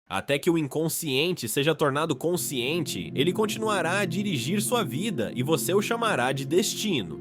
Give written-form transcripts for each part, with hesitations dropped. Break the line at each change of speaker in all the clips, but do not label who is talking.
Até que o inconsciente seja tornado consciente, ele continuará a dirigir sua vida e você o chamará de destino.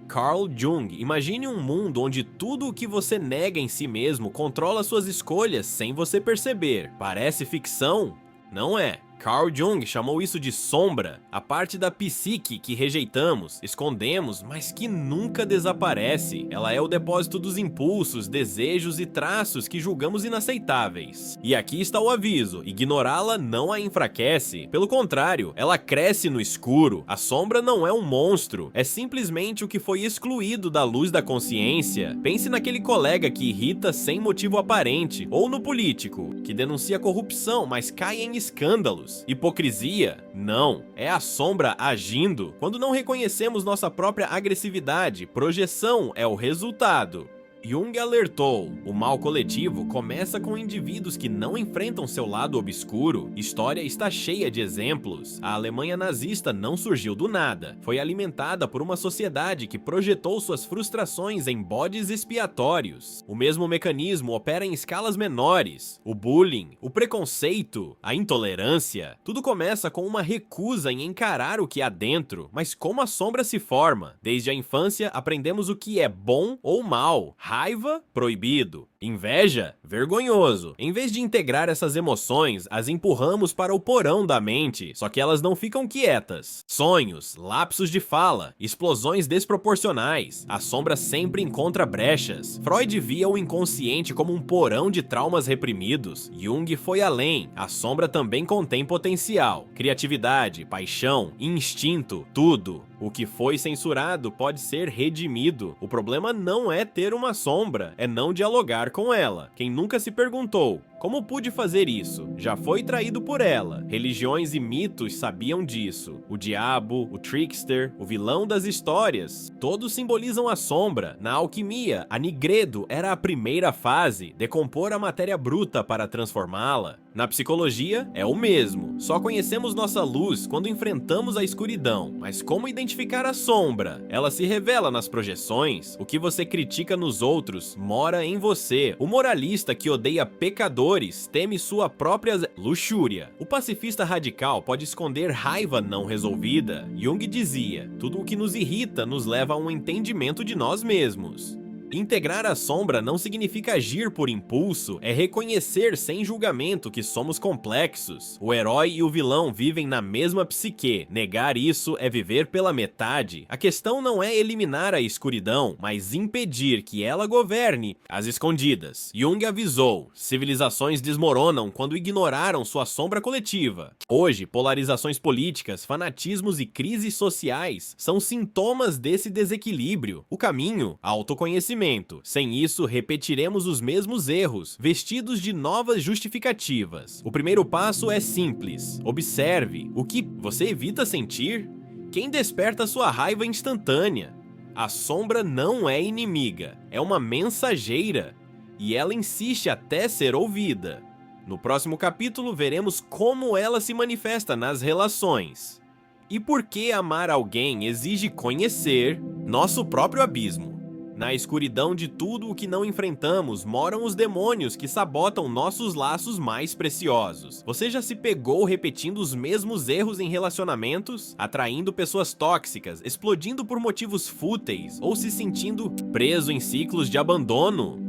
Carl Jung, imagine um mundo onde tudo o que você nega em si mesmo controla suas escolhas sem você perceber. Parece ficção? Não é. Carl Jung chamou isso de sombra, a parte da psique que rejeitamos, escondemos, mas que nunca desaparece. Ela é o depósito dos impulsos, desejos e traços que julgamos inaceitáveis. E aqui está o aviso: ignorá-la não a enfraquece. Pelo contrário, ela cresce no escuro. A sombra não é um monstro, é simplesmente o que foi excluído da luz da consciência. Pense naquele colega que irrita sem motivo aparente, ou no político, que denuncia corrupção, mas cai em escândalos. Hipocrisia? Não. É a sombra agindo. Quando não reconhecemos nossa própria agressividade, projeção é o resultado. Jung alertou: o mal coletivo começa com indivíduos que não enfrentam seu lado obscuro. História está cheia de exemplos. A Alemanha nazista não surgiu do nada. Foi alimentada por uma sociedade que projetou suas frustrações em bodes expiatórios. O mesmo mecanismo opera em escalas menores. O bullying, o preconceito, a intolerância. Tudo começa com uma recusa em encarar o que há dentro. Mas como a sombra se forma? Desde a infância aprendemos o que é bom ou mal. Raiva, proibido. Inveja, vergonhoso. Em vez de integrar essas emoções, as empurramos para o porão da mente, só que elas não ficam quietas. Sonhos, lapsos de fala, explosões desproporcionais. A sombra sempre encontra brechas. Freud via o inconsciente como um porão de traumas reprimidos. Jung foi além. A sombra também contém potencial, criatividade, paixão, instinto, tudo. O que foi censurado pode ser redimido. O problema não é ter uma sombra, é não dialogar com ela. Quem nunca se perguntou: como pude fazer isso? Já foi traído por ela. Religiões e mitos sabiam disso. O diabo, o trickster, o vilão das histórias, todos simbolizam a sombra. Na alquimia, a nigredo era a primeira fase, decompor a matéria bruta para transformá-la. Na psicologia, é o mesmo. Só conhecemos nossa luz quando enfrentamos a escuridão. Mas como identificar a sombra? Ela se revela nas projeções. O que você critica nos outros mora em você. O moralista que odeia pecadores teme sua própria luxúria. O pacifista radical pode esconder raiva não resolvida. Jung dizia: tudo o que nos irrita nos leva a um entendimento de nós mesmos. Integrar a sombra não significa agir por impulso, é reconhecer sem julgamento que somos complexos. O herói e o vilão vivem na mesma psique. Negar isso é viver pela metade. A questão não é eliminar a escuridão, mas impedir que ela governe as escondidas. Jung avisou: civilizações desmoronam quando ignoraram sua sombra coletiva. Hoje, polarizações políticas, fanatismos e crises sociais são sintomas desse desequilíbrio. O caminho: autoconhecimento. Sem isso, repetiremos os mesmos erros, vestidos de novas justificativas. O primeiro passo é simples: observe o que você evita sentir. Quem desperta sua raiva instantânea? A sombra não é inimiga, é uma mensageira, e ela insiste até ser ouvida. No próximo capítulo, veremos como ela se manifesta nas relações. E por que amar alguém exige conhecer nosso próprio abismo. Na escuridão de tudo o que não enfrentamos moram os demônios que sabotam nossos laços mais preciosos. Você já se pegou repetindo os mesmos erros em relacionamentos? Atraindo pessoas tóxicas, explodindo por motivos fúteis ou se sentindo preso em ciclos de abandono?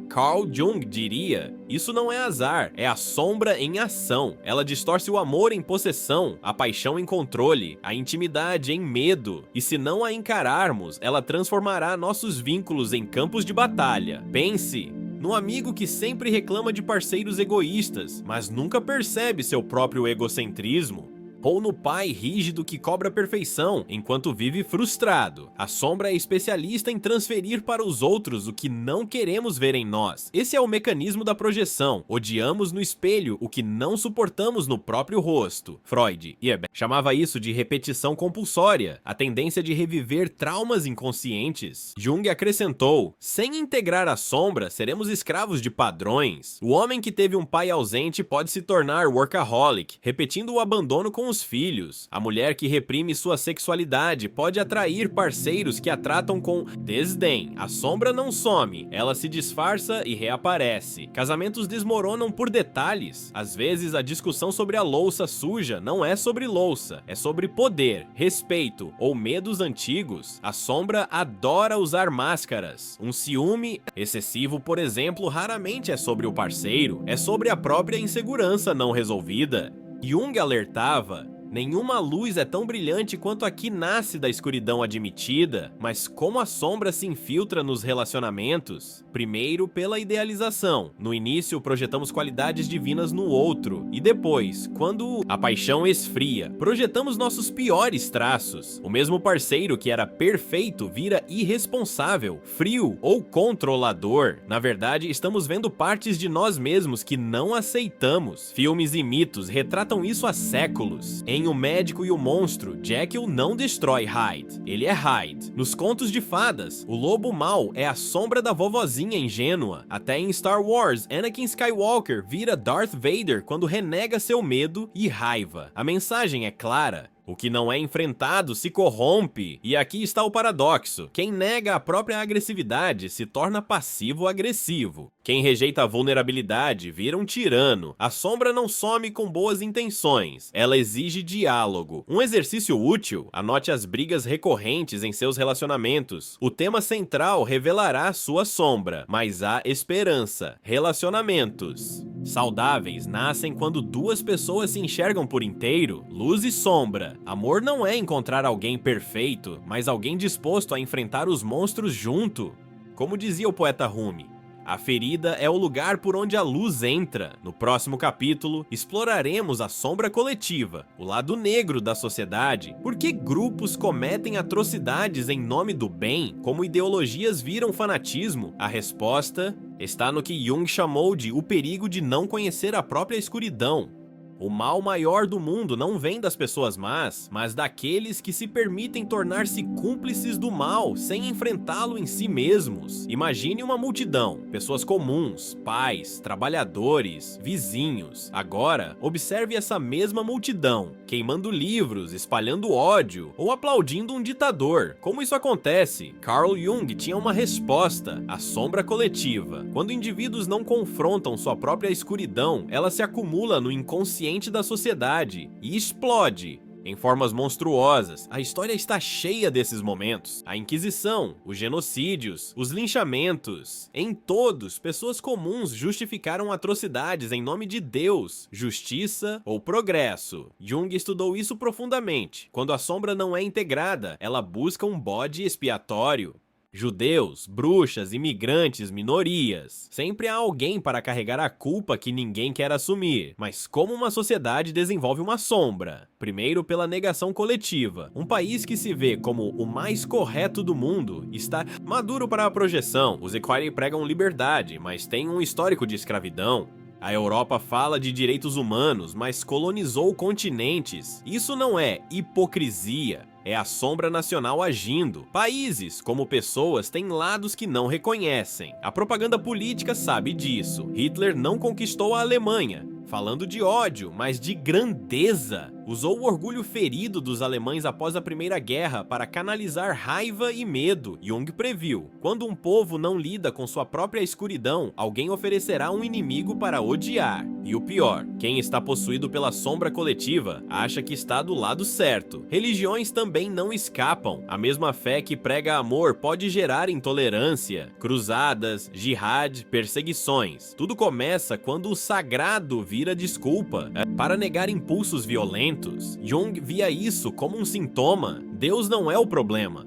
Carl Jung diria: isso não é azar, é a sombra em ação. Ela distorce o amor em possessão, a paixão em controle, a intimidade em medo. E se não a encararmos, ela transformará nossos vínculos em campos de batalha. Pense no amigo que sempre reclama de parceiros egoístas, mas nunca percebe seu próprio egocentrismo. Ou no pai rígido que cobra perfeição enquanto vive frustrado. A sombra é especialista em transferir para os outros o que não queremos ver em nós. Esse é o mecanismo da projeção. Odiamos no espelho o que não suportamos no próprio rosto. Freud chamava isso de repetição compulsória, a tendência de reviver traumas inconscientes. Jung acrescentou: sem integrar a sombra, seremos escravos de padrões. O homem que teve um pai ausente pode se tornar workaholic, repetindo o abandono com os seus filhos. A mulher que reprime sua sexualidade pode atrair parceiros que a tratam com desdém. A sombra não some, ela se disfarça e reaparece. Casamentos desmoronam por detalhes. Às vezes a discussão sobre a louça suja não é sobre louça, é sobre poder, respeito ou medos antigos. A sombra adora usar máscaras. Um ciúme excessivo, por exemplo, raramente é sobre o parceiro, é sobre a própria insegurança não resolvida. Jung alertava: nenhuma luz é tão brilhante quanto a que nasce da escuridão admitida, mas como a sombra se infiltra nos relacionamentos? Primeiro, pela idealização. No início, projetamos qualidades divinas no outro, e depois, quando a paixão esfria, projetamos nossos piores traços. O mesmo parceiro que era perfeito vira irresponsável, frio ou controlador. Na verdade, estamos vendo partes de nós mesmos que não aceitamos. Filmes e mitos retratam isso há séculos. Em O Médico e o Monstro, Jekyll não destrói Hyde, ele é Hyde. Nos contos de fadas, o lobo mau é a sombra da vovozinha ingênua. Até em Star Wars, Anakin Skywalker vira Darth Vader quando renega seu medo e raiva. A mensagem é clara: o que não é enfrentado se corrompe. E aqui está o paradoxo: quem nega a própria agressividade se torna passivo-agressivo. Quem rejeita a vulnerabilidade vira um tirano. A sombra não some com boas intenções, ela exige diálogo. Um exercício útil: anote as brigas recorrentes em seus relacionamentos. O tema central revelará sua sombra, mas há esperança. Relacionamentos saudáveis nascem quando duas pessoas se enxergam por inteiro, luz e sombra. Amor não é encontrar alguém perfeito, mas alguém disposto a enfrentar os monstros junto. Como dizia o poeta Rumi, a ferida é o lugar por onde a luz entra. No próximo capítulo, exploraremos a sombra coletiva, o lado negro da sociedade. Por que grupos cometem atrocidades em nome do bem? Como ideologias viram fanatismo? A resposta está no que Jung chamou de o perigo de não conhecer a própria escuridão. O mal maior do mundo não vem das pessoas más, mas daqueles que se permitem tornar-se cúmplices do mal sem enfrentá-lo em si mesmos. Imagine uma multidão, pessoas comuns, pais, trabalhadores, vizinhos. Agora, observe essa mesma multidão, queimando livros, espalhando ódio ou aplaudindo um ditador. Como isso acontece? Carl Jung tinha uma resposta: a sombra coletiva. Quando indivíduos não confrontam sua própria escuridão, ela se acumula no inconsciente da sociedade e explode em formas monstruosas. A história está cheia desses momentos. A Inquisição, os genocídios, os linchamentos. Em todos, pessoas comuns justificaram atrocidades em nome de Deus, justiça ou progresso. Jung estudou isso profundamente. Quando a sombra não é integrada, ela busca um bode expiatório. Judeus, bruxas, imigrantes, minorias. Sempre há alguém para carregar a culpa que ninguém quer assumir. Mas como uma sociedade desenvolve uma sombra? Primeiro, pela negação coletiva. Um país que se vê como o mais correto do mundo está maduro para a projeção. Os Equality pregam liberdade, mas tem um histórico de escravidão. A Europa fala de direitos humanos, mas colonizou continentes. Isso não é hipocrisia, é a sombra nacional agindo. Países, como pessoas, têm lados que não reconhecem. A propaganda política sabe disso. Hitler não conquistou a Alemanha falando de ódio, mas de grandeza. Usou o orgulho ferido dos alemães após a Primeira Guerra para canalizar raiva e medo. Jung previu: quando um povo não lida com sua própria escuridão, alguém oferecerá um inimigo para odiar. E o pior, quem está possuído pela sombra coletiva acha que está do lado certo. Religiões também não escapam. A mesma fé que prega amor pode gerar intolerância, cruzadas, jihad, perseguições. Tudo começa quando o sagrado vira desculpa para negar impulsos violentos. Jung via isso como um sintoma. Deus não é o problema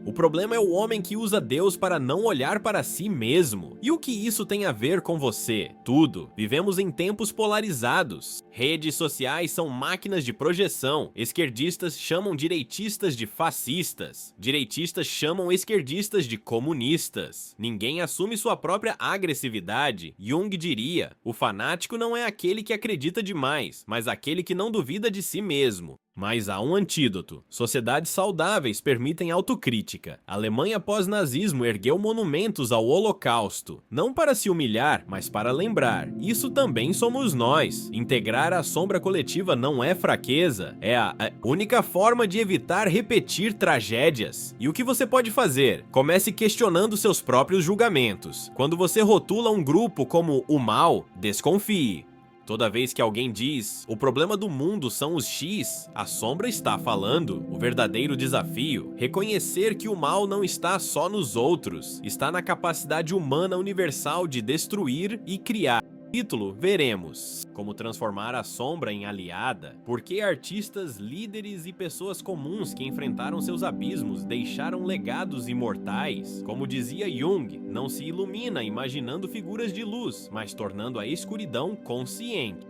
é o homem que usa Deus para não olhar para si mesmo. E o que isso tem a ver com você? Tudo. Vivemos em tempos polarizados. Redes sociais são máquinas de projeção. Esquerdistas chamam direitistas de fascistas. Direitistas chamam esquerdistas de comunistas. Ninguém assume sua própria agressividade. Jung diria: o fanático não é aquele que acredita demais, mas aquele que não duvida de si mesmo. Mas há um antídoto. Sociedades saudáveis permitem autocrítica. A Alemanha pós-nazismo ergueu monumentos ao Holocausto. Não para se humilhar, mas para lembrar. Isso também somos nós. Integrar a sombra coletiva não é fraqueza. É a única forma de evitar repetir tragédias. E o que você pode fazer? Comece questionando seus próprios julgamentos. Quando você rotula um grupo como o mal, desconfie. Toda vez que alguém diz, o problema do mundo são os X, a sombra está falando. O verdadeiro desafio, reconhecer que o mal não está só nos outros, está na capacidade humana universal de destruir e criar. Título, veremos como transformar a sombra em aliada, por que artistas, líderes e pessoas comuns que enfrentaram seus abismos deixaram legados imortais. Como dizia Jung, não se ilumina imaginando figuras de luz, mas tornando a escuridão consciente.